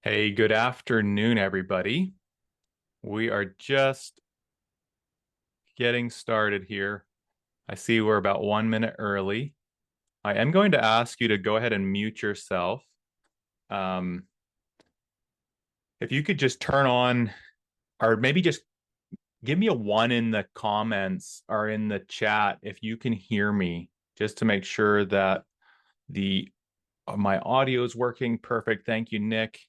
Hey, good afternoon, everybody. We are just getting started here. I see we're about 1 minute early. I am going to ask you to go ahead and mute yourself. Um, if you could just turn on, or maybe just give me a one in the comments or in the chat if you can hear me, just to make sure that the my audio is working perfect. Thank you, Nick.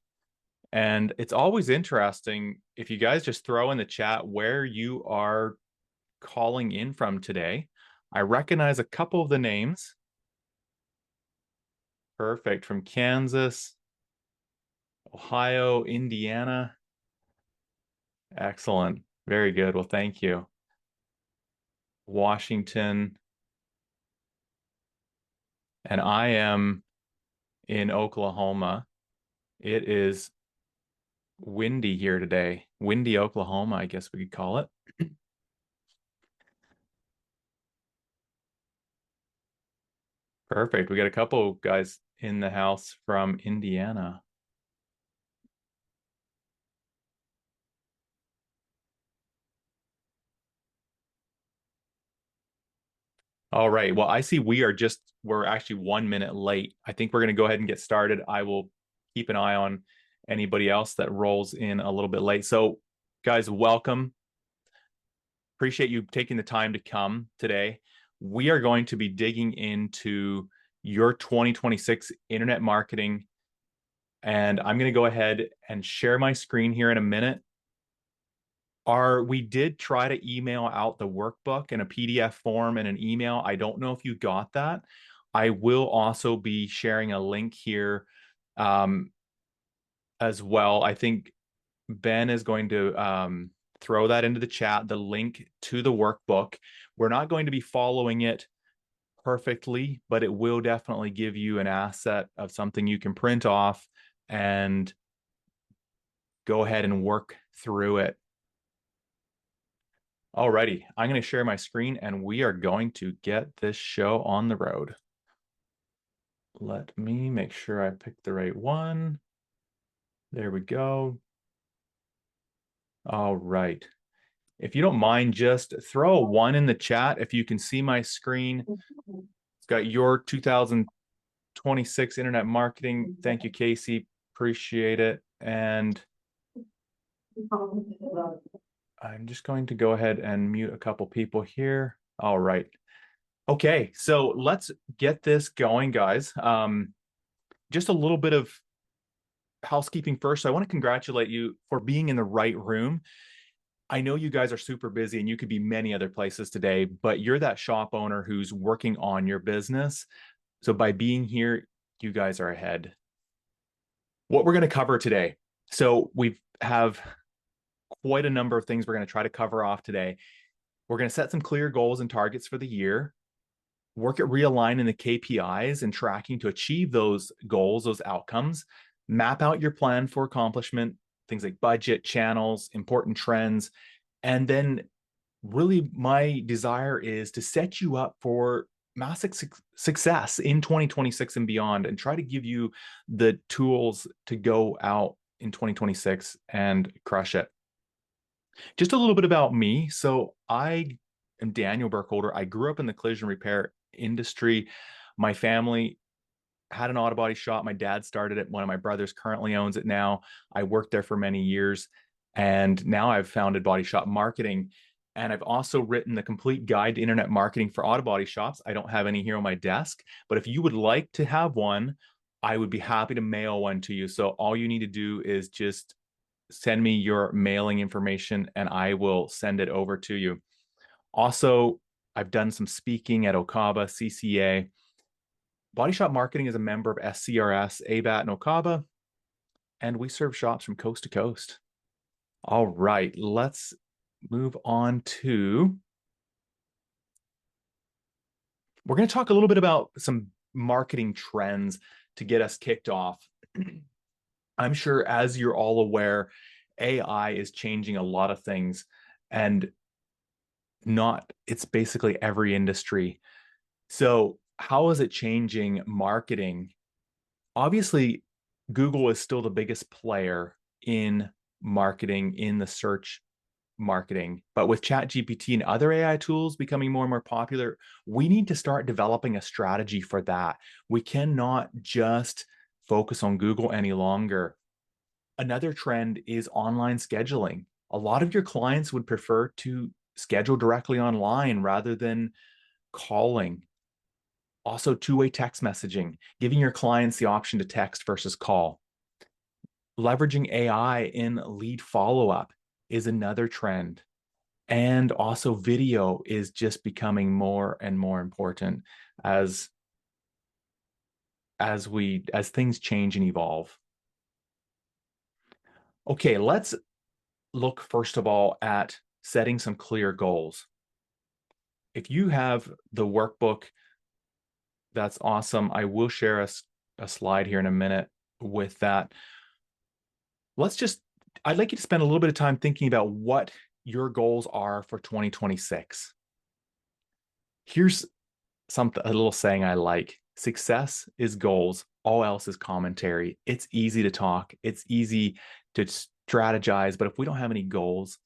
And it's always interesting if you guys just throw in the chat where you are calling in from today. I recognize a couple of the names. Perfect. From Kansas, Ohio, Indiana. Excellent. Very good. Well, thank you. Washington. And I am in Oklahoma. It is windy here today. Windy, Oklahoma, I guess we could call it. Perfect. We got a couple guys in the house from Indiana. All right. Well, I see we're actually 1 minute late. I think we're going to go ahead and get started. I will keep an eye on anybody else that rolls in a little bit late. So, guys, welcome. Appreciate you taking the time to come today. We are going to be digging into your 2026 internet marketing, and I'm going to go ahead and share my screen here in a minute. We did try to email out the workbook in a PDF form and an email. I don't know if you got that. I will also be sharing a link here um, as well. I think Ben is going to throw that into the chat, the link to the workbook. We're not going to be following it perfectly, but it will definitely give you an asset of something you can print off and go ahead and work through it. Alrighty, I'm going to share my screen and we are going to get this show on the road. Let me make sure I picked the right one. There we go. All right. If you don't mind, just throw a one in the chat if you can see my screen. It's got your 2026 internet marketing. Thank you, Casey. Appreciate it. And I'm just going to go ahead and mute a couple people here. All right. Okay, so let's get this going, guys. Just a little bit of housekeeping first. So I want to congratulate you for being in the right room. I know you guys are super busy and you could be many other places today, but you're that shop owner who's working on your business. So by being here, you guys are ahead. What we're going to cover today. So we have quite a number of things we're going to try to cover off today. We're going to set some clear goals and targets for the year, work at realigning the KPIs and tracking to achieve those goals, those outcomes, map out your plan for accomplishment, things like budget, channels, important trends. And then really my desire is to set you up for massive success in 2026 and beyond and try to give you the tools to go out in 2026 and crush it. Just a little bit about me. So I am Daniel Burkholder. I grew up in the collision repair industry. My family had an auto body shop. My dad started it. One of my brothers currently owns it now. I worked there for many years. And now I've founded Body Shop Marketing. And I've also written the complete guide to internet marketing for auto body shops. I don't have any here on my desk, but if you would like to have one, I would be happy to mail one to you. So all you need to do is just send me your mailing information and I will send it over to you. Also, I've done some speaking at Okaba, CCA. Body Shop Marketing is a member of SCRS, ABAT, and Okaba, and we serve shops from coast to coast. All right, let's move on to. We're going to talk a little bit about some marketing trends to get us kicked off. I'm sure, as you're all aware, AI is changing a lot of things, and it's basically every industry. So, how is it changing marketing? Obviously, Google is still the biggest player in marketing, in the search marketing. But with ChatGPT and other AI tools becoming more and more popular, we need to start developing a strategy for that. We cannot just focus on Google any longer. Another trend is online scheduling. A lot of your clients would prefer to schedule directly online rather than calling. Also, two-way text messaging, giving your clients the option to text versus call. Leveraging AI in lead follow-up is another trend. And also video is just becoming more and more important as as things change and evolve. Okay, let's look first of all at setting some clear goals. If you have the workbook, that's awesome. I will share a slide here in a minute with that. I'd like you to spend a little bit of time thinking about what your goals are for 2026. Here's a little saying I like. Success is goals, all else is commentary. It's easy to talk, it's easy to strategize, but if we don't have any goals,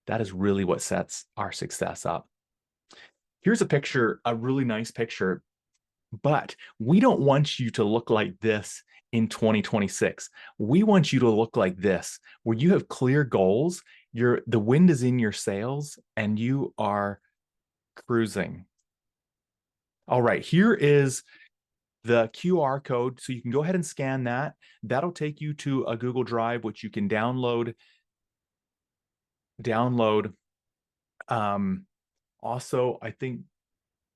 that is really what sets our success up. Here's a picture, a really nice picture, but we don't want you to look like this in 2026. We want you to look like this, where you have clear goals, the wind is in your sails, and you are cruising. All right, here is the QR code. So you can go ahead and scan that. That'll take you to a Google Drive, which you can download. Also, I think,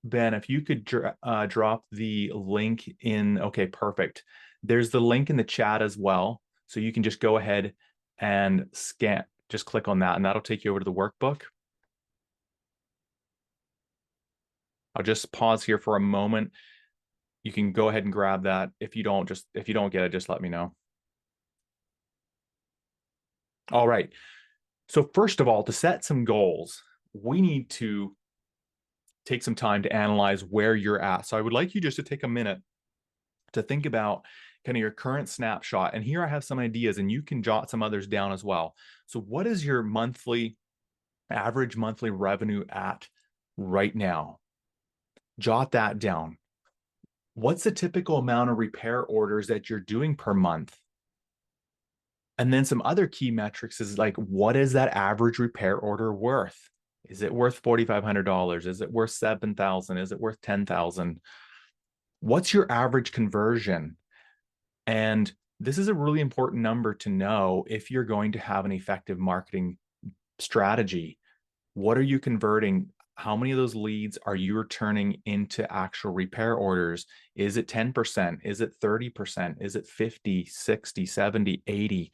Ben, if you could drop the link in. Okay, perfect. There's the link in the chat as well. So you can just go ahead and scan, just click on that, and that'll take you over to the workbook. I'll just pause here for a moment. You can go ahead and grab that. If you don't get it, just let me know. All right. So first of all, to set some goals, we need to take some time to analyze where you're at. So I would like you just to take a minute to think about kind of your current snapshot. And here I have some ideas, and you can jot some others down as well. So what is your average monthly revenue at right now? Jot that down. What's the typical amount of repair orders that you're doing per month? And then some other key metrics is like, what is that average repair order worth? Is it worth $4,500? Is it worth $7,000? Is it worth $10,000? What's your average conversion? And this is a really important number to know if you're going to have an effective marketing strategy. What are you converting? How many of those leads are you turning into actual repair orders? Is it 10%? Is it 30%? Is it 50, 60, 70, 80?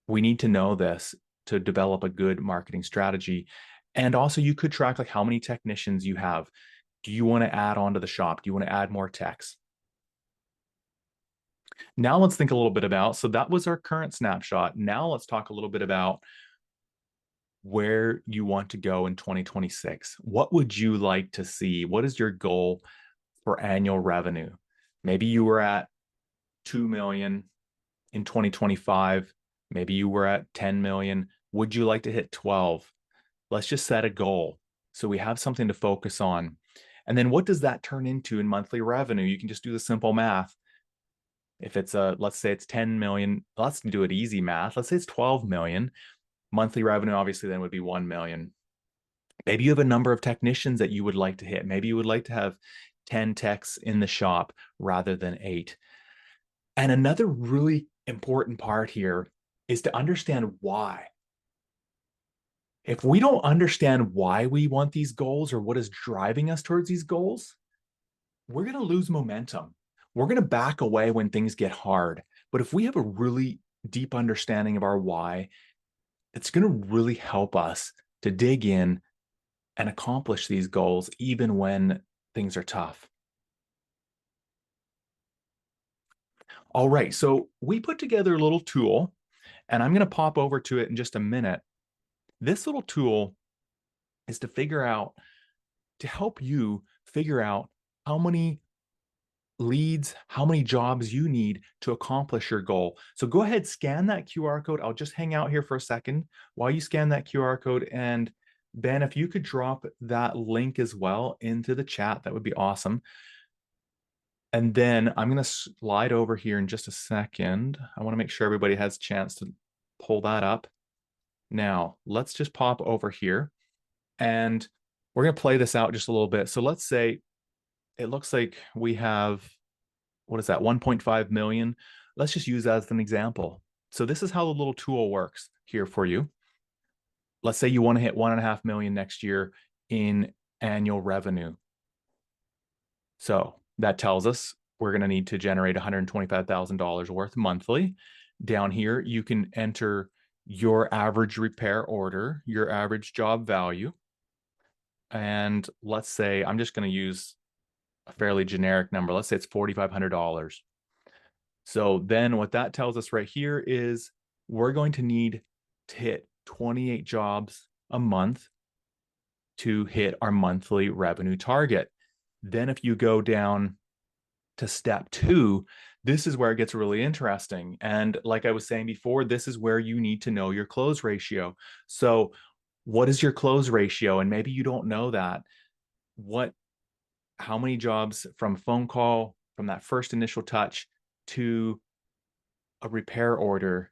We need to know this to develop a good marketing strategy. And also you could track like how many technicians you have. Do you want to add on to the shop? Do you want to add more techs? Now let's think a little bit about, so that was our current snapshot. Now let's talk a little bit about where you want to go in 2026. What would you like to see? What is your goal for annual revenue? Maybe you were at 2 million in 2025. Maybe you were at 10 million. Would you like to hit 12? Let's just set a goal so we have something to focus on. And then what does that turn into in monthly revenue? You can just do the simple math. If it's let's say it's 10 million, let's do it easy math. Let's say it's 12 million. Monthly revenue obviously then would be 1 million. Maybe you have a number of technicians that you would like to hit. Maybe you would like to have 10 techs in the shop rather than 8. And another really important part here is to understand why. If we don't understand why we want these goals or what is driving us towards these goals, we're going to lose momentum. We're going to back away when things get hard. But if we have a really deep understanding of our why, it's going to really help us to dig in and accomplish these goals even when things are tough. All right, so we put together a little tool, and I'm going to pop over to it in just a minute. This little tool is to help you figure out how many leads, how many jobs you need to accomplish your goal. So go ahead, scan that QR code. I'll just hang out here for a second while you scan that QR code. And Ben, if you could drop that link as well into the chat, that would be awesome. And then I'm going to slide over here in just a second. I want to make sure everybody has a chance to pull that up. Now, let's just pop over here and we're going to play this out just a little bit. So let's say it looks like we have, what is that, 1.5 million. Let's just use that as an example. So this is how the little tool works here for you. Let's say you want to hit 1.5 million next year in annual revenue. So that tells us we're going to need to generate $125,000 worth monthly. Down here, you can enter your average repair order, your average job value. And let's say, I'm just going to use a fairly generic number. Let's say it's $4,500. So then what that tells us right here is we're going to need to hit 28 jobs a month to hit our monthly revenue target. Then if you go down to step 2, this is where it gets really interesting. And like I was saying before, this is where you need to know your close ratio. So what is your close ratio? And maybe you don't know that. How many jobs from phone call, from that first initial touch to a repair order,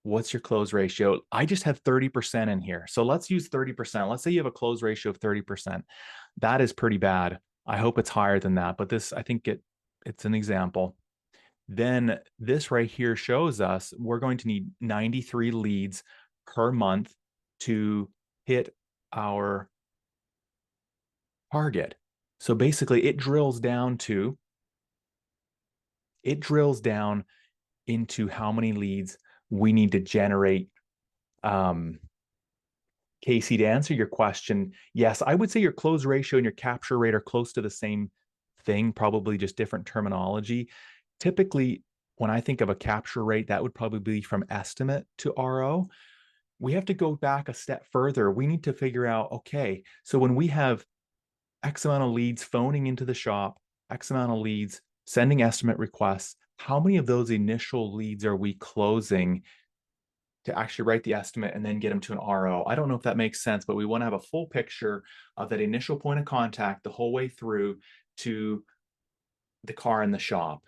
what's your close ratio? I just have 30% in here. So let's use 30%. Let's say you have a close ratio of 30%. That is pretty bad. I hope it's higher than that, but this, I think it's an example. Then this right here shows us we're going to need 93 leads per month to hit our target. So basically it drills down into how many leads we need to generate. Casey, to answer your question, yes, I would say your close ratio and your capture rate are close to the same thing, probably just different terminology. Typically, when I think of a capture rate, that would probably be from estimate to RO. We have to go back a step further. We need to figure out, okay, so when we have X amount of leads phoning into the shop, X amount of leads sending estimate requests, how many of those initial leads are we closing to actually write the estimate and then get them to an RO? I don't know if that makes sense, but we want to have a full picture of that initial point of contact the whole way through to the car in the shop.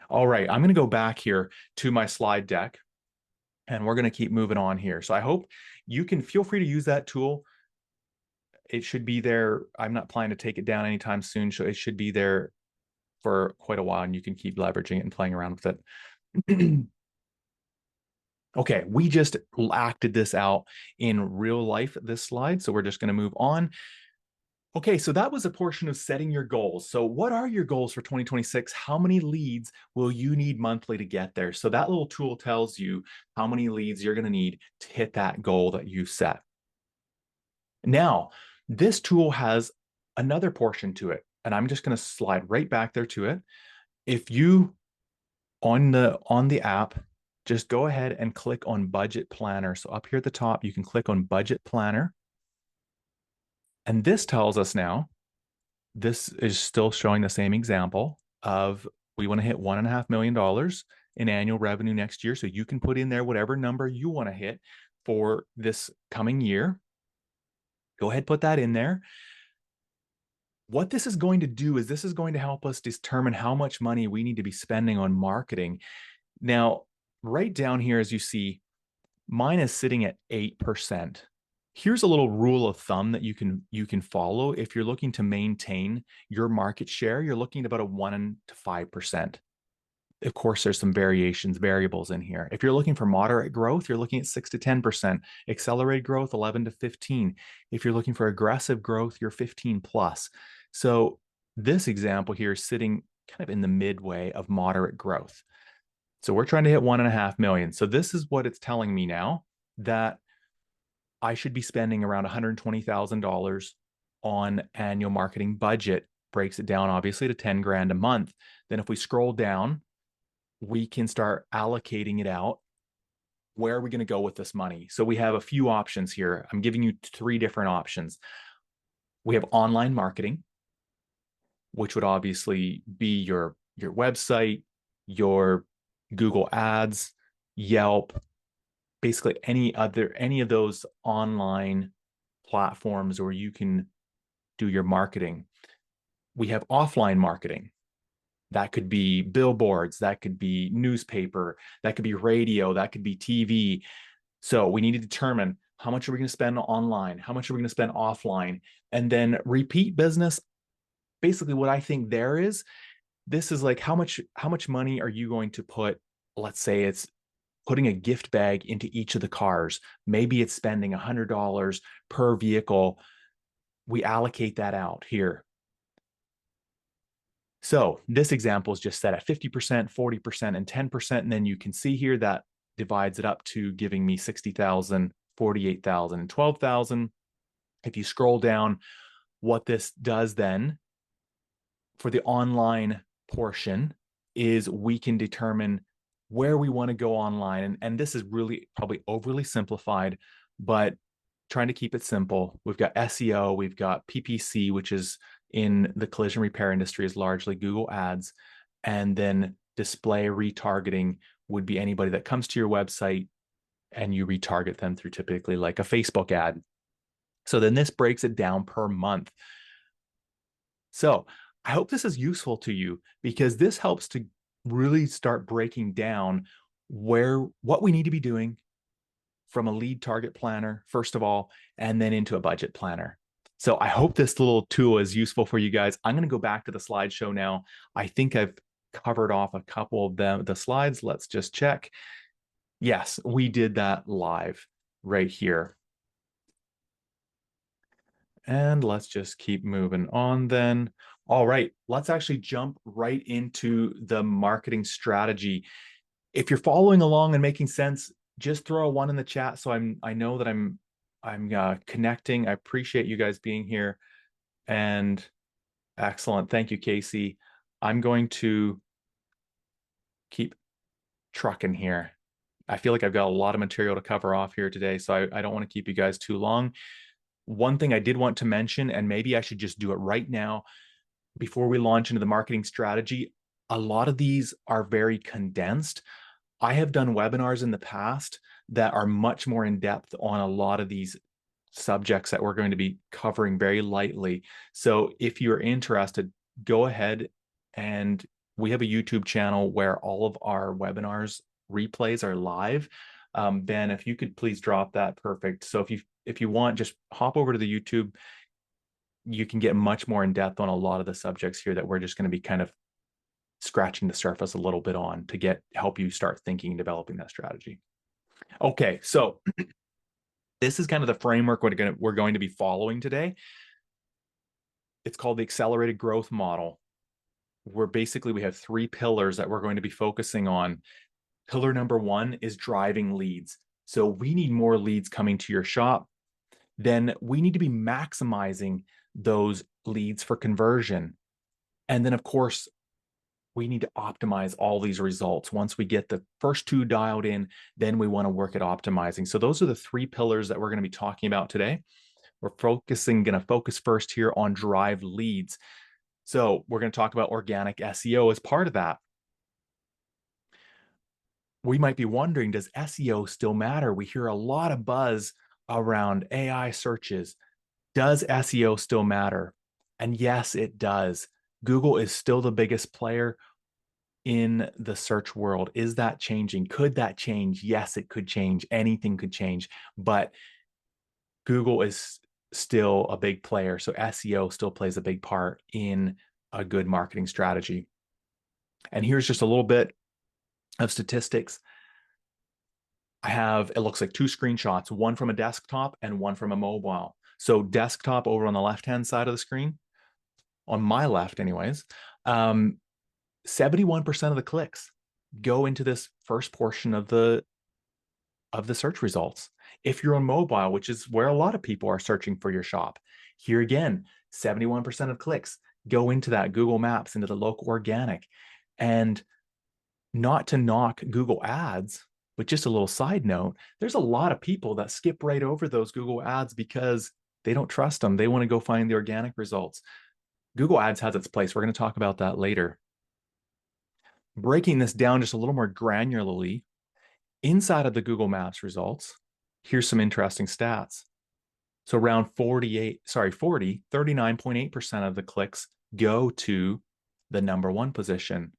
All right, I'm going to go back here to my slide deck and we're going to keep moving on here. So I hope you can feel free to use that tool. It should be there. I'm not planning to take it down anytime soon, so it should be there for quite a while and you can keep leveraging it and playing around with it. Okay, we just acted this out in real life, this slide, so we're just going to move on. Okay, so that was a portion of setting your goals. So what are your goals for 2026? How many leads will you need monthly to get there? So that little tool tells you how many leads you're going to need to hit that goal that you set. Now, this tool has another portion to it, and I'm just going to slide right back there to it. If you, on the app, just go ahead and click on Budget Planner. So up here at the top, you can click on Budget Planner. And this tells us now, this is still showing the same example of we want to hit $1.5 million in annual revenue next year. So you can put in there whatever number you want to hit for this coming year. Go ahead, put that in there. What this is going to do is this is going to help us determine how much money we need to be spending on marketing. Now, right down here, as you see, mine is sitting at 8%. Here's a little rule of thumb that you can follow. If you're looking to maintain your market share, you're looking at about a 1 to 5%. Of course, there's some variables in here. If you're looking for moderate growth, you're looking at 6 to 10%. Accelerated growth, 11 to 15. If you're looking for aggressive growth, you're 15 plus. So this example here is sitting kind of in the midway of moderate growth. So we're trying to hit 1.5 million. So this is what it's telling me now, that I should be spending around $120,000 on annual marketing budget. Breaks it down obviously to 10 grand a month. Then if we scroll down, we can start allocating it out. Where are we going to go with this money? So we have a few options here. I'm giving you 3 different options. We have online marketing, which would obviously be your website, your Google Ads, Yelp, basically any of those online platforms where you can do your marketing. We have offline marketing. That could be billboards, that could be newspaper, that could be radio, that could be TV. So we need to determine how much are we going to spend online, how much are we going to spend offline, and then repeat business. Basically, what I think there is, this is like how much money are you going to put? Let's say it's putting a gift bag into each of the cars. Maybe it's spending $100 per vehicle. We allocate that out here. So this example is just set at 50%, 40%, and 10%. And then you can see here that divides it up to giving me 60,000, 48,000, and 12,000. If you scroll down, what this does then for the online portion is we can determine where we want to go online. And this is really probably overly simplified, but trying to keep it simple. We've got SEO, we've got PPC, which is in the collision repair industry is largely Google Ads. And then display retargeting would be anybody that comes to your website and you retarget them through typically like a Facebook ad. So then this breaks it down per month. So I hope this is useful to you because this helps to really start breaking down what we need to be doing from a lead target planner, first of all, and then into a budget planner. So I hope this little tool is useful for you guys. I'm going to go back to the slideshow now. I think I've covered off a couple of the slides. Let's just check. Yes, we did that live right here. And let's just keep moving on then. All right, let's actually jump right into the marketing strategy. If you're following along and making sense, just throw a one in the chat so I know that I'm connecting. I appreciate you guys being here. And excellent. Thank you, Casey. I'm going to keep trucking here. I feel like I've got a lot of material to cover off here today, so I don't want to keep you guys too long. One thing I did want to mention, and maybe I should just do it right now before we launch into the marketing strategy, a lot of these are very condensed. I have done webinars in the past that are much more in depth on a lot of these subjects that we're going to be covering very lightly. So if you're interested, go ahead, and we have a YouTube channel where all of our webinars replays are live. Ben, if you could please drop that, perfect. So if you want, just hop over to the YouTube. You can get much more in depth on a lot of the subjects here that we're just going to be kind of scratching the surface a little bit on to help you start thinking and developing that strategy. Okay, so this is kind of the framework we're going to be following today. It's called the accelerated growth model, where basically we have three pillars that we're going to be focusing on. Pillar number one is driving leads. So we need more leads coming to your shop. Then we need to be maximizing those leads for conversion. And then, of course, we need to optimize all these results. Once we get the first two dialed in, then we want to work at optimizing. So those are the three pillars that we're going to be talking about today. We're going to focus first here on drive leads. So we're going to talk about organic SEO as part of that. We might be wondering, does SEO still matter? We hear a lot of buzz around AI searches. Does SEO still matter? And yes, it does. Google is still the biggest player in the search world. Is that changing? Could that change? Yes, it could change. Anything could change. But Google is still a big player. So SEO still plays a big part in a good marketing strategy. And here's just a little bit of statistics. I have, it looks like two screenshots, one from a desktop and one from a mobile. So desktop over on the left-hand side of the screen, on my left anyways, 71% of the clicks go into this first portion of the search results. If you're on mobile, which is where a lot of people are searching for your shop, here again, 71% of clicks go into that Google Maps, into the local organic. And not to knock Google Ads, but just a little side note, there's a lot of people that skip right over those Google Ads because They don't trust them. They want to go find the organic results. Google Ads has its place. We're going to talk about that later. Breaking this down just a little more granularly, inside of the Google Maps results, here's some interesting stats. So around 39.8% of the clicks go to the number one position.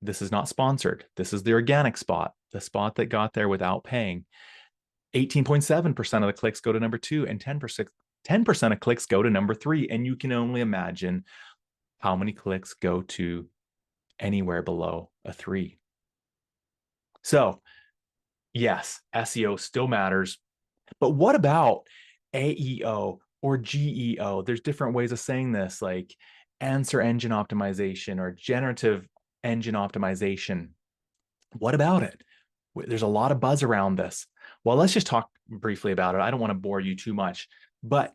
This is not sponsored. This is the organic spot, the spot that got there without paying. 18.7% of the clicks go to number two, and 10% of clicks go to number three. And you can only imagine how many clicks go to anywhere below a three. So yes, SEO still matters. But what about AEO or GEO? There's different ways of saying this, like answer engine optimization or generative engine optimization. What about it? There's a lot of buzz around this. Well, let's just talk briefly about it. I don't want to bore you too much, but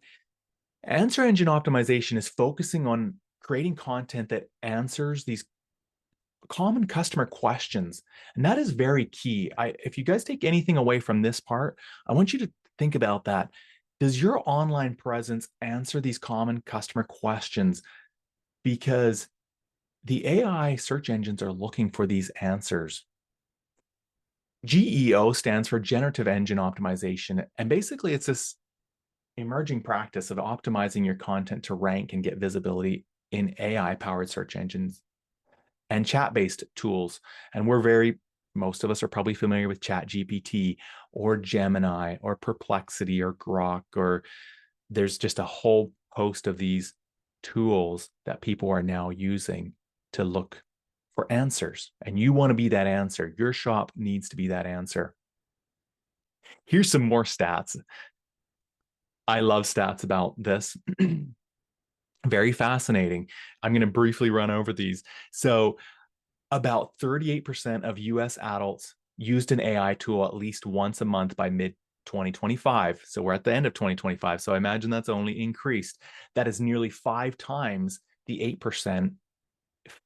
answer engine optimization is focusing on creating content that answers these common customer questions. And that is very key. If you guys take anything away from this part, I want you to think about that. Does your online presence answer these common customer questions? Because the AI search engines are looking for these answers. GEO stands for Generative Engine Optimization. And basically, it's this emerging practice of optimizing your content to rank and get visibility in AI-powered search engines and chat-based tools. And most of us are probably familiar with ChatGPT or Gemini or Perplexity or Grok, or there's just a whole host of these tools that people are now using to look for answers. And you want to be that answer. Your shop needs to be that answer. Here's some more stats. I love stats about this. Very fascinating. I'm going to briefly run over these. So about 38% of US adults used an AI tool at least once a month by mid 2025. So we're at the end of 2025. So I imagine that's only increased. That is nearly 5 times the 8%,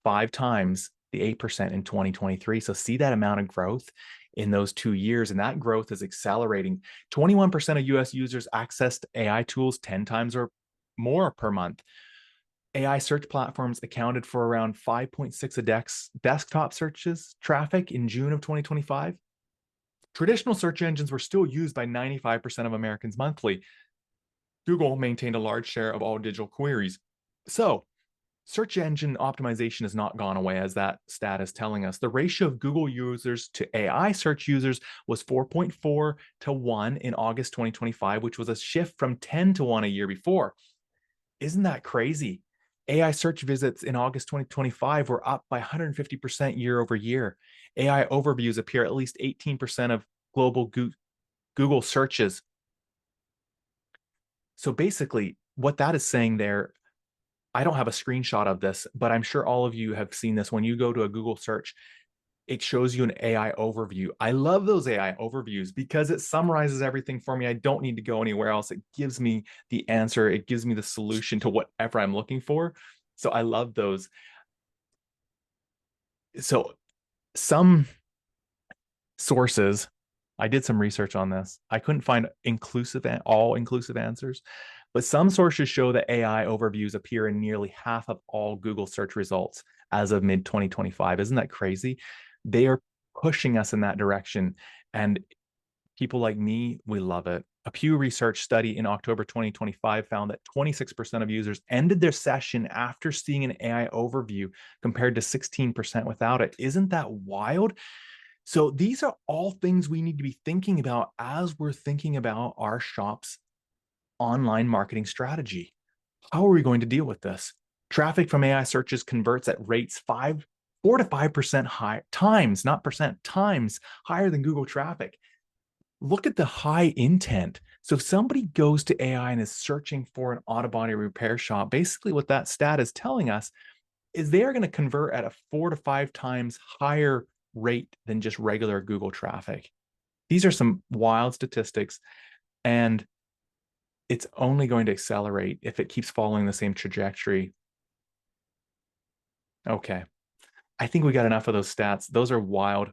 5 times the 8% in 2023. So see that amount of growth in those 2 years. And that growth is accelerating. 21% of US users accessed AI tools 10 times or more per month. AI search platforms accounted for around 5.6 of desktop searches traffic in June of 2025. Traditional search engines were still used by 95% of Americans monthly. Google maintained a large share of all digital queries. So search engine optimization has not gone away, as that stat is telling us. The ratio of Google users to AI search users was 4.4 to 1 in August 2025, which was a shift from 10 to 1 a year before. Isn't that crazy? AI search visits in August 2025 were up by 150% year over year. AI overviews appear at least 18% of global Google searches. So basically, what that is saying there, I don't have a screenshot of this, but I'm sure all of you have seen this. When you go to a Google search, it shows you an AI overview. I love those AI overviews because it summarizes everything for me. I don't need to go anywhere else. It gives me the answer. It gives me the solution to whatever I'm looking for. So I love those. So some sources, I did some research on this. I couldn't find all inclusive answers, but some sources show that AI overviews appear in nearly half of all Google search results as of mid 2025. Isn't that crazy? They are pushing us in that direction. And people like me, we love it. A Pew Research study in October 2025 found that 26% of users ended their session after seeing an AI overview compared to 16% without it. Isn't that wild? So these are all things we need to be thinking about as we're thinking about our shop's online marketing strategy. How are we going to deal with this? Traffic from AI searches converts at rates 4 to 5% high times, not percent, times higher than Google traffic. Look at the high intent. So if somebody goes to AI and is searching for an auto body repair shop, basically what that stat is telling us is they are going to convert at a 4 to 5 times higher rate than just regular Google traffic. These are some wild statistics, and it's only going to accelerate if it keeps following the same trajectory. Okay. I think we got enough of those stats. Those are wild.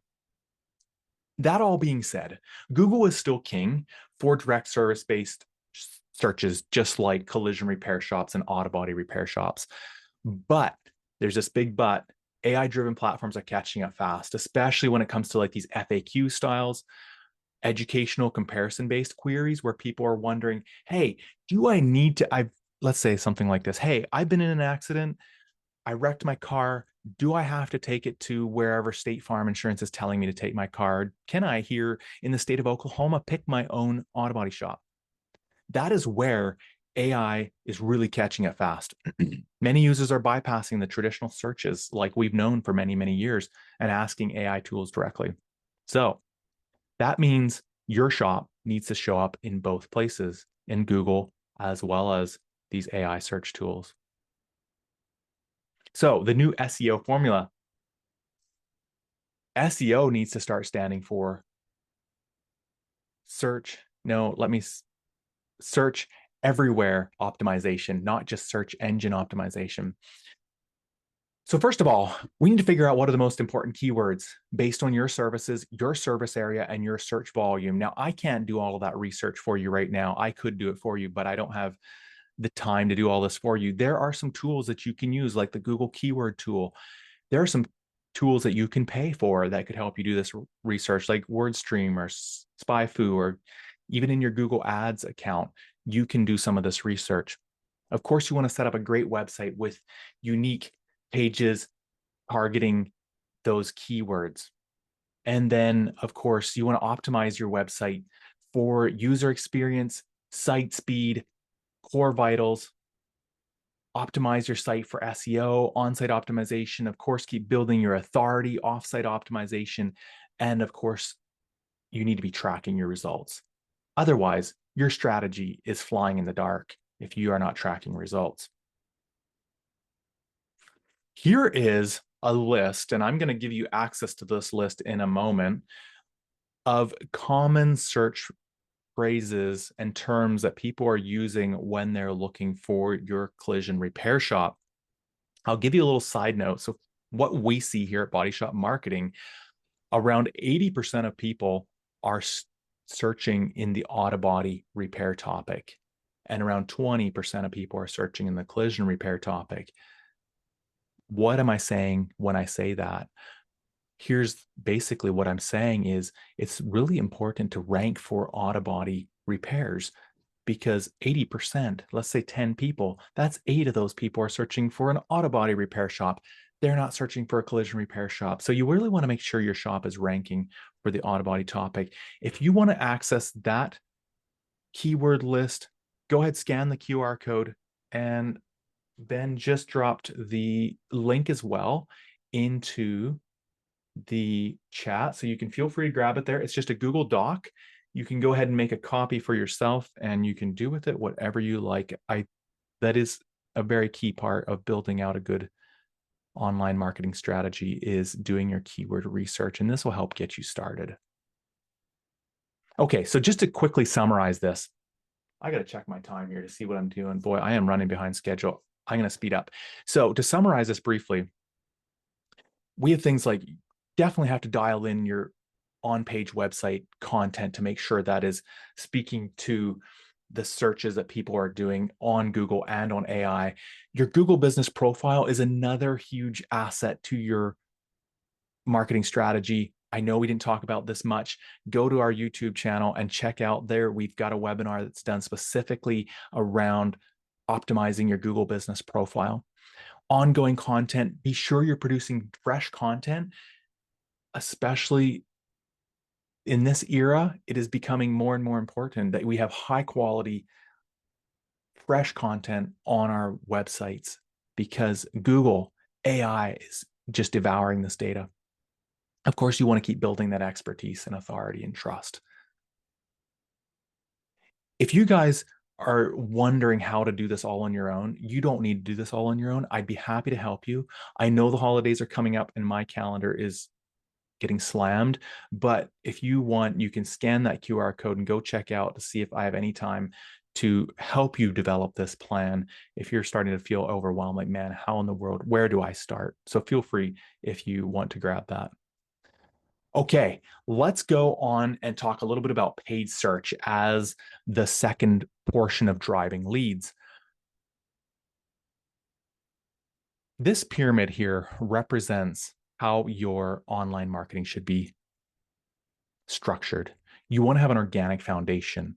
That all being said, Google is still king for direct service-based searches, just like collision repair shops and auto body repair shops. But there's this big but. AI-driven platforms are catching up fast, especially when it comes to like these FAQ styles, educational comparison-based queries where people are wondering, hey, do I need to, let's say something like this. Hey, I've been in an accident. I wrecked my car. Do I have to take it to wherever State Farm Insurance is telling me to take my car? Can I, here in the state of Oklahoma, pick my own auto body shop? That is where AI is really catching it fast. Many users are bypassing the traditional searches like we've known for many, many years and asking AI tools directly. So that means your shop needs to show up in both places, in Google as well as these AI search tools. So the new SEO formula, SEO needs to start standing for search. No, let me search everywhere optimization, not just search engine optimization. So first of all, we need to figure out what are the most important keywords based on your services, your service area, and your search volume. Now, I can't do all of that research for you right now. I could do it for you, but I don't have the time to do all this for you. There are some tools that you can use, like the Google Keyword tool. There are some tools that you can pay for that could help you do this research, like WordStream or SpyFu, or even in your Google Ads account, you can do some of this research. Of course, you want to set up a great website with unique pages targeting those keywords. And then, of course, you want to optimize your website for user experience, site speed, core vitals, optimize your site for SEO, on-site optimization, of course, keep building your authority, off-site optimization, and of course, you need to be tracking your results. Otherwise, your strategy is flying in the dark if you are not tracking results. Here is a list, and I'm going to give you access to this list in a moment, of common search phrases and terms that people are using when they're looking for your collision repair shop. I'll give you a little side note. So what we see here at Body Shop Marketing, around 80% of people are searching in the auto body repair topic, and around 20% of people are searching in the collision repair topic. What am I saying when I say that? Here's basically what I'm saying is it's really important to rank for auto body repairs, because 80%, let's say 10 people, that's 8 of those people are searching for an auto body repair shop. They're not searching for a collision repair shop. So you really want to make sure your shop is ranking for the auto body topic. If you want to access that keyword list, go ahead, scan the QR code, and Ben just dropped the link as well into the chat. So you can feel free to grab it there. It's just a Google Doc. You can go ahead and make a copy for yourself, and you can do with it whatever you like. That is a very key part of building out a good online marketing strategy, is doing your keyword research, and this will help get you started. Okay, so just to quickly summarize this, I got to check my time here to see what I'm doing. Boy, I am running behind schedule. I'm going to speed up. So to summarize this briefly, we have things like, definitely have to dial in your on-page website content to make sure that is speaking to the searches that people are doing on Google and on AI. Your Google business profile is another huge asset to your marketing strategy. I know we didn't talk about this much. Go to our YouTube channel and check out there. We've got a webinar that's done specifically around optimizing your Google business profile. Ongoing content, be sure you're producing fresh content, especially in this era. It is becoming more and more important that we have high quality, fresh content on our websites, because Google AI is just devouring this data. Of course, you want to keep building that expertise and authority and trust. If you guys are wondering how to do this all on your own, you don't need to do this all on your own. I'd be happy to help you. I know the holidays are coming up and my calendar is getting slammed, but if you want, you can scan that QR code and go check out to see if I have any time to help you develop this plan. If you're starting to feel overwhelmed, like, man, how in the world, where do I start? So feel free if you want to grab that. Okay, let's go on and talk a little bit about paid search as the second portion of driving leads. This pyramid here represents how your online marketing should be structured. You want to have an organic foundation.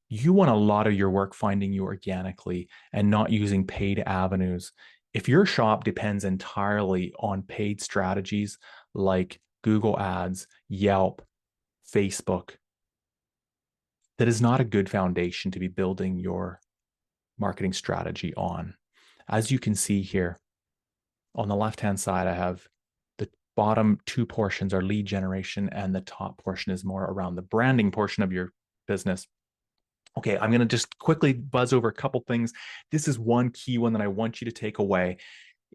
You want a lot of your work finding you organically and not using paid avenues. If your shop depends entirely on paid strategies like Google Ads, Yelp, Facebook, that is not a good foundation to be building your marketing strategy on. As you can see here, on the left-hand side, I have the bottom two portions are lead generation, and the top portion is more around the branding portion of your business. Okay, I'm going to just quickly buzz over a couple things. This is one key one that I want you to take away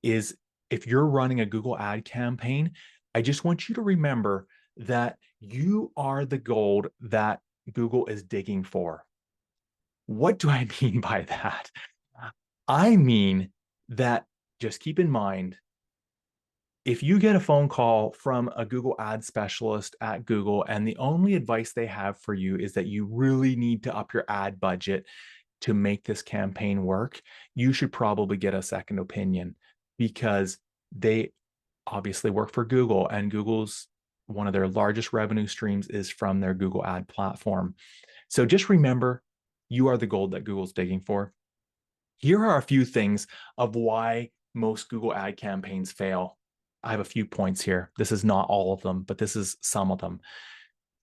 is if you're running a Google ad campaign, I just want you to remember that you are the gold that Google is digging for. What do I mean by that? I mean that just keep in mind, if you get a phone call from a Google ad specialist at Google and the only advice they have for you is that you really need to up your ad budget to make this campaign work, you should probably get a second opinion because they obviously work for Google, and Google's one of their largest revenue streams is from their Google ad platform. So just remember, you are the gold that Google's digging for. Here are a few things of why most Google ad campaigns fail. I have a few points here. This is not all of them, but this is some of them.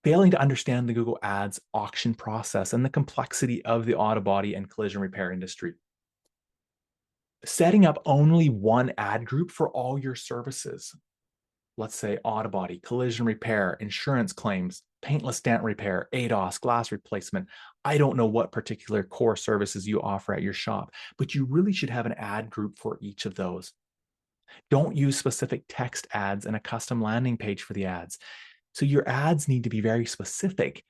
Failing to understand the Google Ads auction process and the complexity of the auto body and collision repair industry. Setting up only one ad group for all your services. Let's say auto body, collision repair, insurance claims, paintless dent repair, ADOS, glass replacement. I don't know what particular core services you offer at your shop, but you really should have an ad group for each of those. Don't use specific text ads and a custom landing page for the ads. So your ads need to be very specific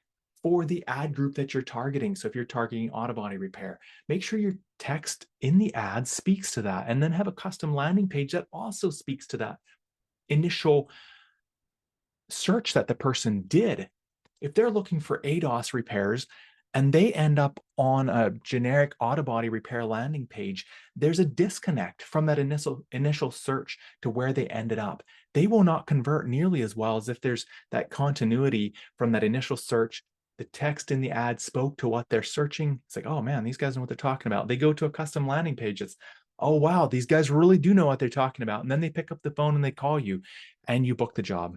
for the ad group that you're targeting. So if you're targeting auto body repair, make sure your text in the ad speaks to that, and then have a custom landing page that also speaks to that initial search that the person did. If they're looking for ADOS repairs and they end up on a generic auto body repair landing page, there's a disconnect from that initial search to where they ended up. They will not convert nearly as well as if there's that continuity from that initial search. The text in the ad spoke to what they're searching. It's like, oh man, these guys know what they're talking about. They go to a custom landing page. It's, oh wow, these guys really do know what they're talking about. And then they pick up the phone and they call you and you book the job.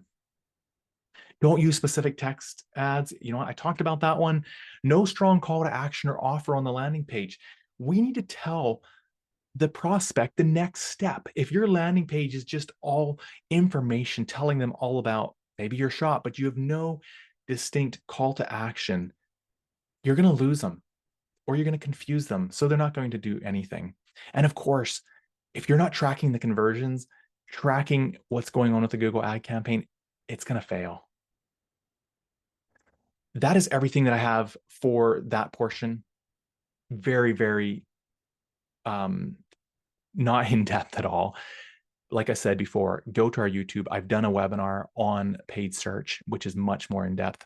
Don't use specific text ads. You know, I talked about that one. No strong call to action or offer on the landing page. We need to tell the prospect the next step. If your landing page is just all information telling them all about maybe your shop, but you have no distinct call to action, you're going to lose them or you're going to confuse them. So they're not going to do anything. And of course, if you're not tracking the conversions, tracking what's going on with the Google ad campaign, it's going to fail. That is everything that I have for that portion. Very, very not in depth at all. Like I said before, go to our YouTube. I've done a webinar on paid search, which is much more in depth.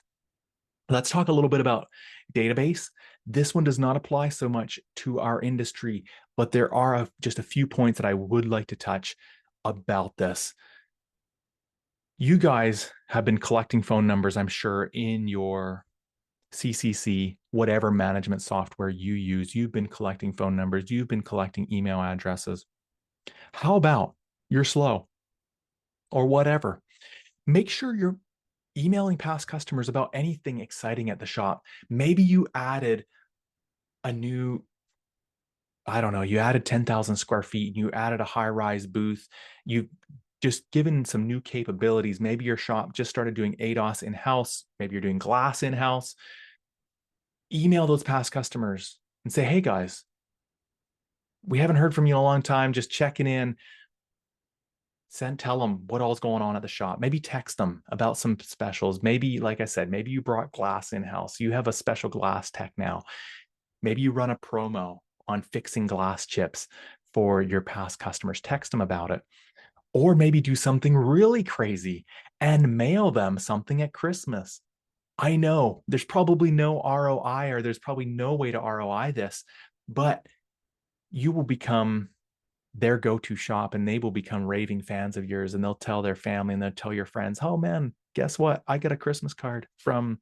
Let's talk a little bit about database. This one does not apply so much to our industry, but there are just a few points that I would like to touch about this. You guys have been collecting phone numbers, I'm sure, in your CCC, whatever management software you use. You've been collecting phone numbers. You've been collecting email addresses. How about you're slow or whatever? Make sure you're emailing past customers about anything exciting at the shop. Maybe you added a new, I don't know, you added 10,000 square feet, you added a high-rise booth, you've just given some new capabilities. Maybe your shop just started doing ADOS in-house, maybe you're doing glass in-house. Email those past customers and say, hey guys, we haven't heard from you in a long time, just checking in. Tell them what all's going on at the shop. Maybe text them about some specials. Maybe, like I said, maybe you brought glass in-house. You have a special glass tech now. Maybe you run a promo on fixing glass chips for your past customers. Text them about it. Or maybe do something really crazy and mail them something at Christmas. I know there's probably no ROI, or there's probably no way to ROI this, but you will become their go-to shop, and they will become raving fans of yours, and they'll tell their family and they'll tell your friends, oh man, guess what? I got a Christmas card from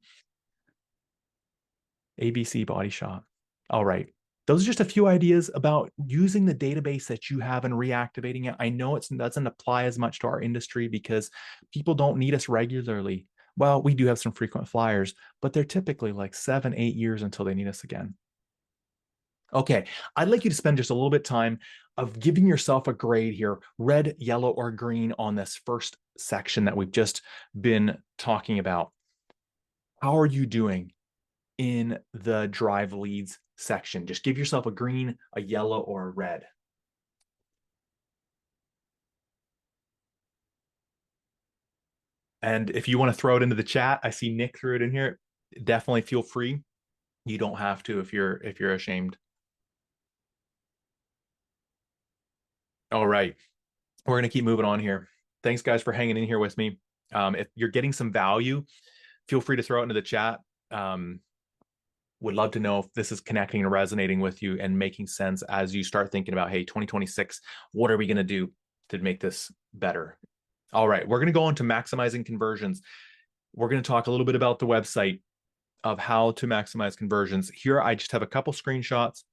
ABC Body Shop. All right. Those are just a few ideas about using the database that you have and reactivating it. I know it doesn't apply as much to our industry because people don't need us regularly. Well, we do have some frequent flyers, but they're typically like 7, 8 years until they need us again. Okay, I'd like you to spend just a little bit of time of giving yourself a grade here, red, yellow, or green on this first section that we've just been talking about. How are you doing in the drive leads section? Just give yourself a green, a yellow, or a red. And if you want to throw it into the chat, I see Nick threw it in here. Definitely feel free. You don't have to if you're ashamed. All right. We're going to keep moving on here. Thanks, guys, for hanging in here with me. If you're getting some value, feel free to throw it into the chat. Would love to know if this is connecting and resonating with you and making sense as you start thinking about, hey, 2026, what are we going to do to make this better? All right, we're going to go on to maximizing conversions. We're going to talk a little bit about the website of how to maximize conversions. Here, I just have a couple screenshots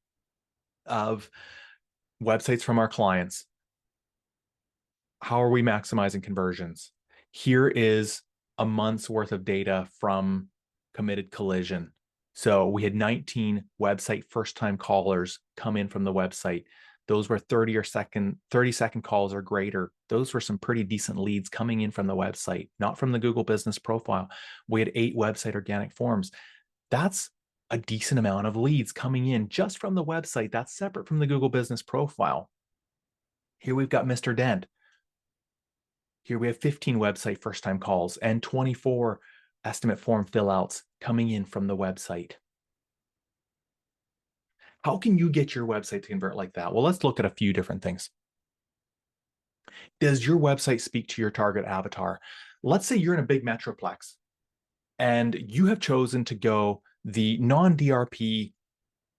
of websites from our clients. How are we maximizing conversions? Here is a month's worth of data from Committed Collision. So we had 19 website first-time callers come in from the website. Those were 30-second calls or greater. Those were some pretty decent leads coming in from the website, not from the Google Business Profile. We had 8 website organic forms. That's a decent amount of leads coming in just from the website. That's separate from the Google Business Profile. Here we've got Mr. Dent. Here we have 15 website first-time calls and 24 estimate form fill-outs coming in from the website. How can you get your website to convert like that? Well, let's look at a few different things. Does your website speak to your target avatar? Let's say you're in a big metroplex and you have chosen to go the non-DRP,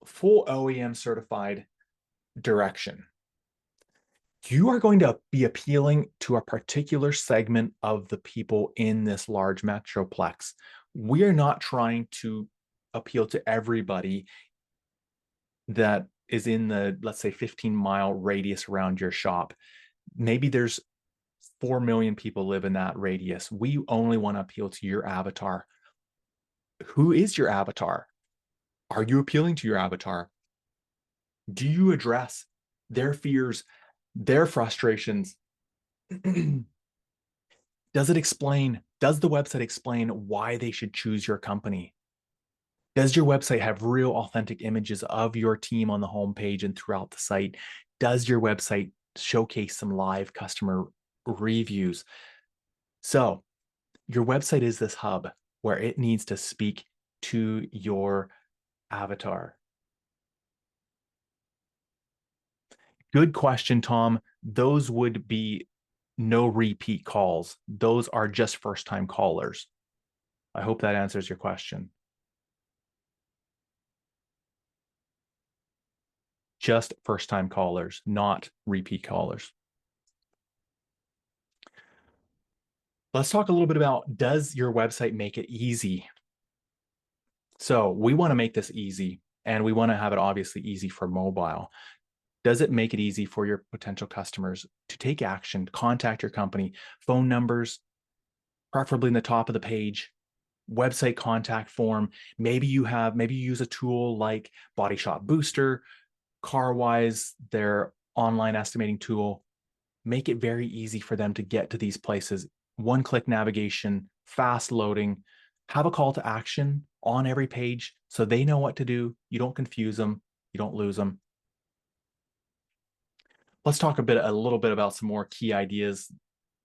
full OEM certified direction. You are going to be appealing to a particular segment of the people in this large metroplex. We are not trying to appeal to everybody that is in the, let's say, 15-mile radius around your shop. Maybe there's 4 million people live in that radius. We only want to appeal to your avatar. Who is your avatar? Are you appealing to your avatar? Do you address their fears, their frustrations? Does the website explain why they should choose your company? Does your website have real authentic images of your team on the homepage and throughout the site? Does your website showcase some live customer reviews? So your website is this hub where it needs to speak to your avatar. Good question, Tom. Those would be no repeat calls. Those are just first-time callers. I hope that answers your question. Just first-time callers, not repeat callers. Let's talk a little bit about, does your website make it easy? So we want to make this easy, and we want to have it obviously easy for mobile. Does it make it easy for your potential customers to take action, contact your company, phone numbers, preferably in the top of the page, website contact form? Maybe you use a tool like Body Shop Booster, CarWise, their online estimating tool. Make it very easy for them to get to these places. One-click navigation, fast loading, have a call to action on every page so they know what to do. You don't confuse them, you don't lose them. Let's talk a little bit about some more key ideas.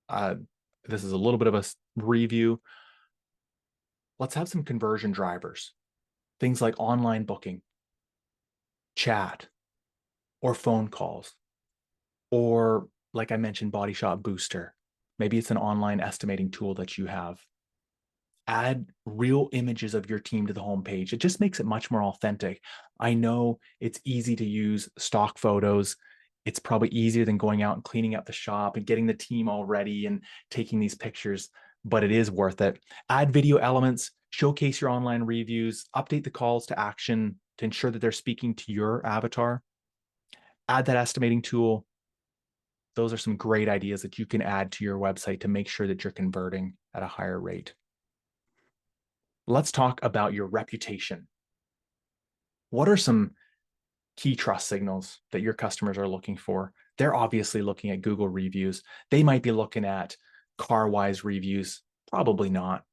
This is a little bit of a review. Let's have some conversion drivers, things like online booking, chat, or phone calls, or like I mentioned, Body Shop Booster. Maybe it's an online estimating tool that you have. Add real images of your team to the homepage. It just makes it much more authentic. I know it's easy to use stock photos. It's probably easier than going out and cleaning up the shop and getting the team all ready and taking these pictures, but it is worth it. Add video elements, showcase your online reviews, update the calls to action to ensure that they're speaking to your avatar. Add that estimating tool. Those are some great ideas that you can add to your website to make sure that you're converting at a higher rate. Let's talk about your reputation. What are some key trust signals that your customers are looking for? They're obviously looking at Google reviews. They might be looking at CarWise reviews. Probably not,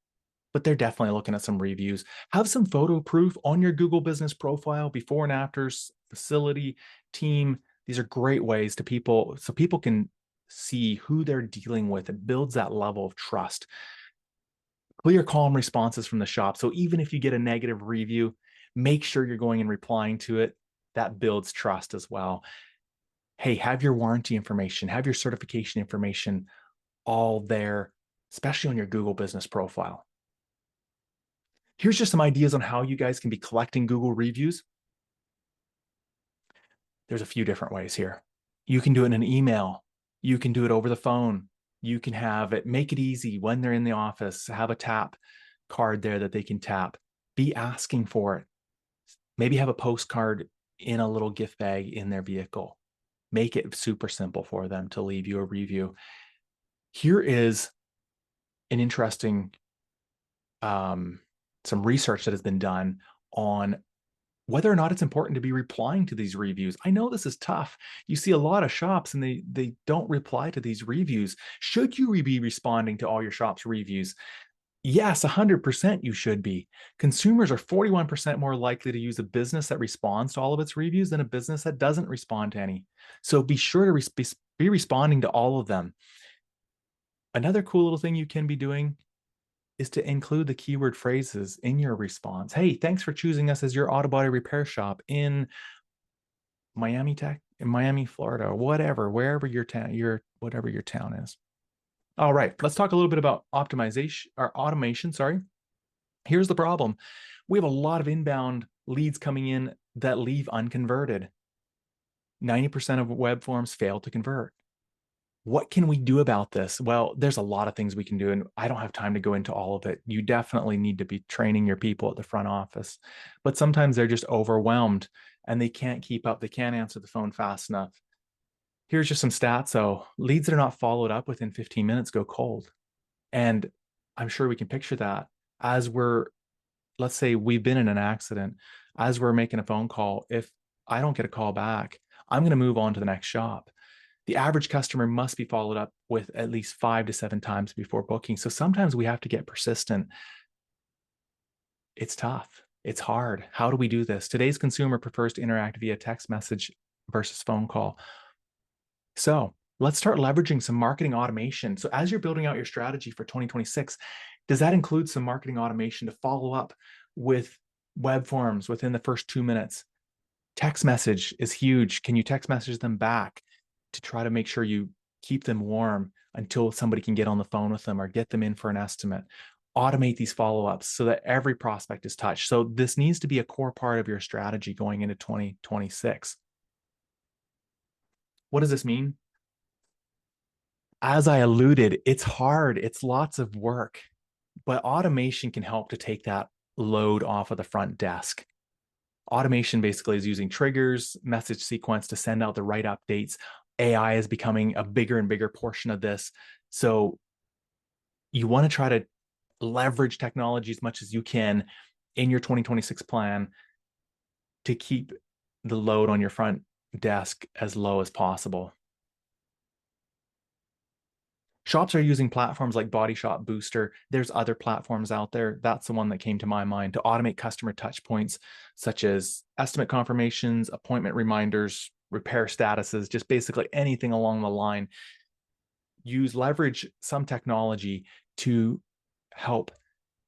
but they're definitely looking at some reviews. Have some photo proof on your Google business profile, before and afters, facility, team. These are great ways to people, so people can see who they're dealing with. It builds that level of trust. Clear, calm responses from the shop. So even if you get a negative review, make sure you're going and replying to it. That builds trust as well. Hey, have your warranty information, have your certification information all there, especially on your Google business profile. Here's just some ideas on how you guys can be collecting Google reviews. There's a few different ways here. You can do it in an email. You can do it over the phone. You can have it, make it easy when they're in the office, have a tap card there that they can tap. Be asking for it. Maybe have a postcard in a little gift bag in their vehicle. Make it super simple for them to leave you a review. Here is an interesting, some research that has been done on whether or not it's important to be replying to these reviews. I know this is tough. You see a lot of shops and they don't reply to these reviews. Should you be responding to all your shop's reviews? Yes, 100% you should be. Consumers are 41% more likely to use a business that responds to all of its reviews than a business that doesn't respond to any. So be sure to be responding to all of them. Another cool little thing you can be doing is to include the keyword phrases in your response. Hey, thanks for choosing us as your auto body repair shop in Miami, Florida, or whatever, wherever your town, whatever your town is. All right, let's talk a little bit about optimization or automation. Sorry. Here's the problem. We have a lot of inbound leads coming in that leave unconverted. 90% of web forms fail to convert. What can we do about this? Well, there's a lot of things we can do, and I don't have time to go into all of it. You definitely need to be training your people at the front office, but sometimes they're just overwhelmed and they can't keep up. They can't answer the phone fast enough. Here's just some stats. So leads that are not followed up within 15 minutes go cold. And I'm sure we can picture that as let's say we've been in an accident, as we're making a phone call. If I don't get a call back, I'm going to move on to the next shop. The average customer must be followed up with at least 5 to 7 times before booking. So sometimes we have to get persistent. It's tough. It's hard. How do we do this? Today's consumer prefers to interact via text message versus phone call. So let's start leveraging some marketing automation. So as you're building out your strategy for 2026, does that include some marketing automation to follow up with web forms within the first 2 minutes? Text message is huge. Can you text message them back to try to make sure you keep them warm until somebody can get on the phone with them or get them in for an estimate? Automate these follow-ups so that every prospect is touched. So this needs to be a core part of your strategy going into 2026. What does this mean? As I alluded, it's hard. It's lots of work, but automation can help to take that load off of the front desk. Automation basically is using triggers, message sequence to send out the right updates. AI is becoming a bigger and bigger portion of this. So you want to try to leverage technology as much as you can in your 2026 plan to keep the load on your front desk as low as possible. Shops are using platforms like Body Shop Booster. There's other platforms out there. That's the one that came to my mind to automate customer touch points, such as estimate confirmations, appointment reminders, repair statuses, just basically anything along the line. Leverage some technology to help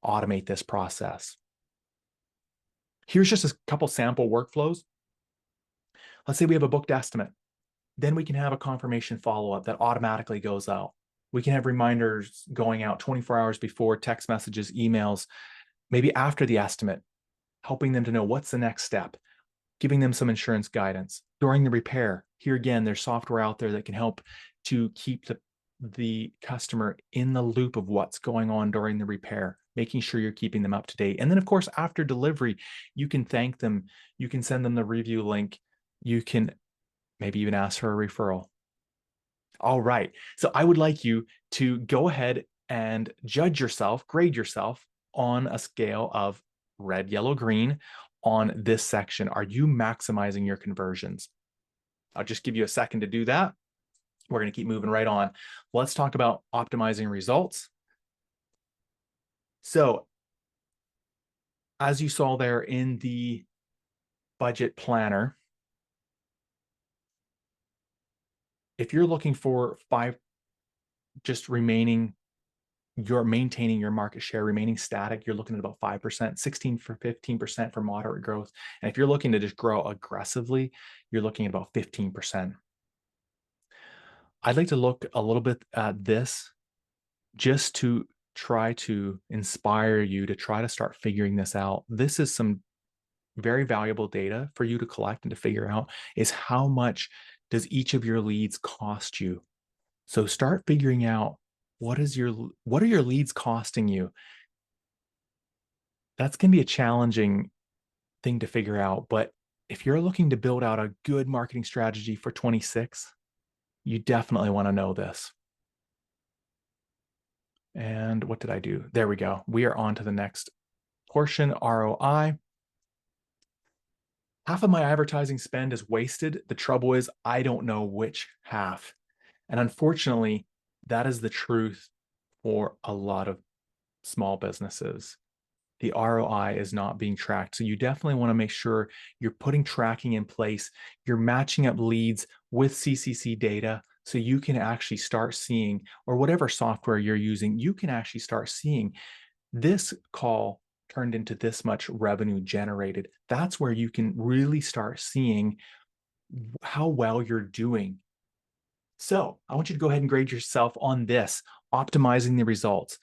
automate this process. Here's just a couple sample workflows. Let's say we have a booked estimate. then we can have a confirmation follow-up that automatically goes out. We can have reminders going out 24 hours before, text messages, emails, maybe after the estimate, helping them to know what's the next step, giving them some insurance guidance. During the repair, here again, there's software out there that can help to keep the customer in the loop of what's going on during the repair, making sure you're keeping them up to date. And then, of course, after delivery, you can thank them. You can send them the review link. You can maybe even ask for a referral. All right. So I would like you to go ahead and judge yourself, grade yourself on a scale of red, yellow, green on this section. Are you maximizing your conversions? I'll just give you a second to do that. We're going to keep moving right on. Let's talk about optimizing results. So as you saw there in the budget planner, if you're looking for just remaining, you're maintaining your market share, remaining static, you're looking at about 5%, 16 for 15% for moderate growth. And if you're looking to just grow aggressively, you're looking at about 15%. I'd like to look a little bit at this just to try to inspire you to try to start figuring this out. This is some very valuable data for you to collect and to figure out is how much does each of your leads cost you? So start figuring out what are your leads costing you? That's going to be a challenging thing to figure out, but if you're looking to build out a good marketing strategy for 26, you definitely want to know this. And what did I do? There we go. We are on to the next portion, ROI. Half of my advertising spend is wasted. The trouble is I don't know which half. And unfortunately, that is the truth for a lot of small businesses. The ROI is not being tracked. So you definitely want to make sure you're putting tracking in place. You're matching up leads with CCC data so you can actually start seeing, or whatever software you're using, you can actually start seeing this call turned into this much revenue generated. That's where you can really start seeing how well you're doing. So I want you to go ahead and grade yourself on this, optimizing the results.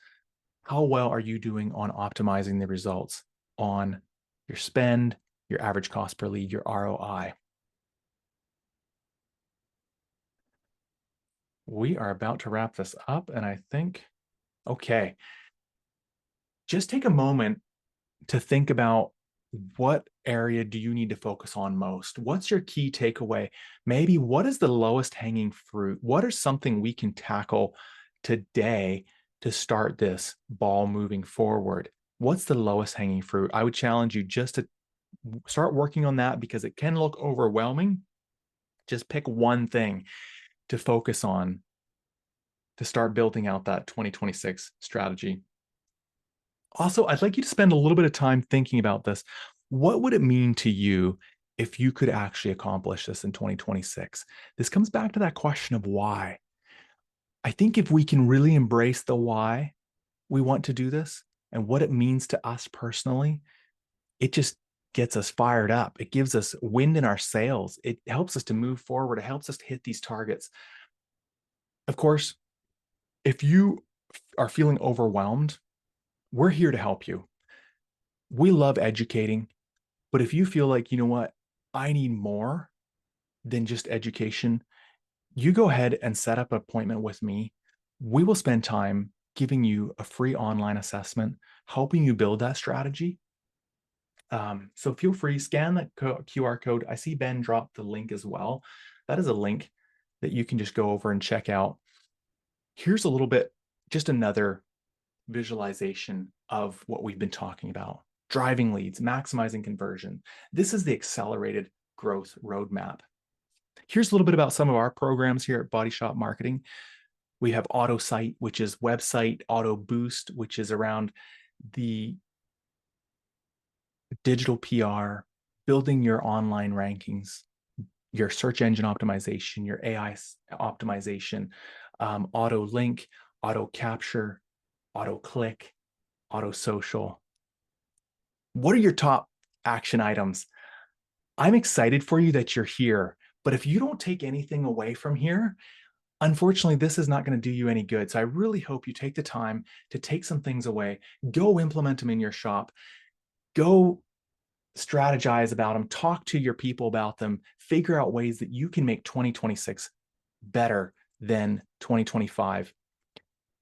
How well are you doing on optimizing the results on your spend, your average cost per lead, your ROI? We are about to wrap this up, and I think, okay, just take a moment to think about what area do you need to focus on most? What's your key takeaway? Maybe what is the lowest hanging fruit? What are something we can tackle today to start this ball moving forward? What's the lowest hanging fruit? I would challenge you just to start working on that because it can look overwhelming. Just pick one thing to focus on to start building out that 2026 strategy. Also, I'd like you to spend a little bit of time thinking about this. What would it mean to you if you could actually accomplish this in 2026? This comes back to that question of why. I think if we can really embrace the why we want to do this and what it means to us personally, it just gets us fired up. It gives us wind in our sails. It helps us to move forward. It helps us to hit these targets. Of course, if you are feeling overwhelmed, we're here to help you. We love educating, but if you feel like, you know what, I need more than just education, you go ahead and set up an appointment with me. We will spend time giving you a free online assessment, helping you build that strategy. So feel free, scan that QR code. I see Ben dropped the link as well. That is a link that you can just go over and check out. Here's a little bit, just another visualization of what we've been talking about. Driving leads, maximizing conversion. This is the accelerated growth roadmap. Here's a little bit about some of our programs here at Body Shop Marketing. We have Auto Site, which is website, Auto Boost, which is around the digital PR, building your online rankings, your search engine optimization, your AI optimization, Auto Link, Auto Capture, Auto Click, Auto Social. What are your top action items? I'm excited for you that you're here, But if you don't take anything away from here, unfortunately, this is not going to do you any good. So I really hope you take the time to take some things away, go implement them in your shop, go strategize about them, talk to your people about them, figure out ways that you can make 2026 better than 2025.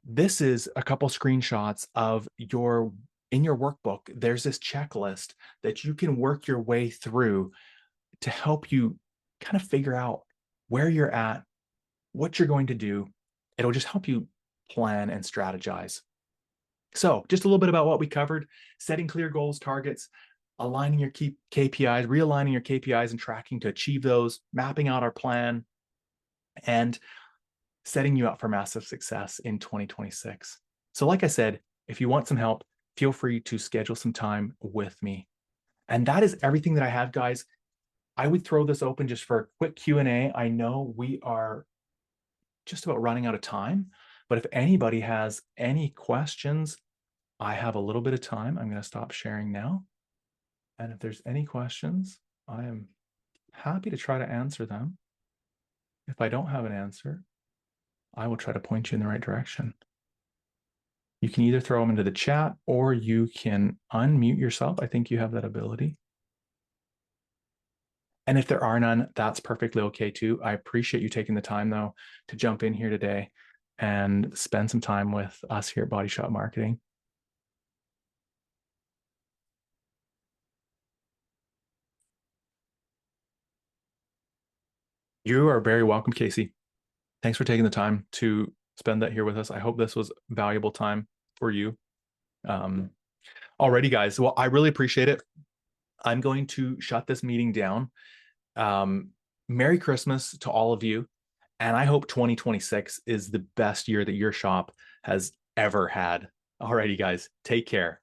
This is a couple screenshots of in your workbook. There's this checklist that you can work your way through to help you kind of figure out where you're at, what you're going to do. It'll just help you plan and strategize. So just a little bit about what we covered: setting clear goals, targets, aligning your key KPIs, realigning your KPIs and tracking to achieve those, mapping out our plan, and setting you up for massive success in 2026. So like I said, if you want some help, feel free to schedule some time with me. And that is everything that I have, guys. I would throw this open just for a quick Q&A. I know we are just about running out of time, but if anybody has any questions, I have a little bit of time. I'm going to stop sharing now. And if there's any questions, I am happy to try to answer them. If I don't have an answer, I will try to point you in the right direction. You can either throw them into the chat or you can unmute yourself. I think you have that ability. And if there are none, that's perfectly okay too. I appreciate you taking the time though to jump in here today and spend some time with us here at Body Shop Marketing. You are very welcome, Casey. Thanks for taking the time to spend that here with us. I hope this was valuable time for you. Alrighty, guys. Well, I really appreciate it. I'm going to shut this meeting down. Merry Christmas to all of you. And I hope 2026 is the best year that your shop has ever had. Alrighty, guys. Take care.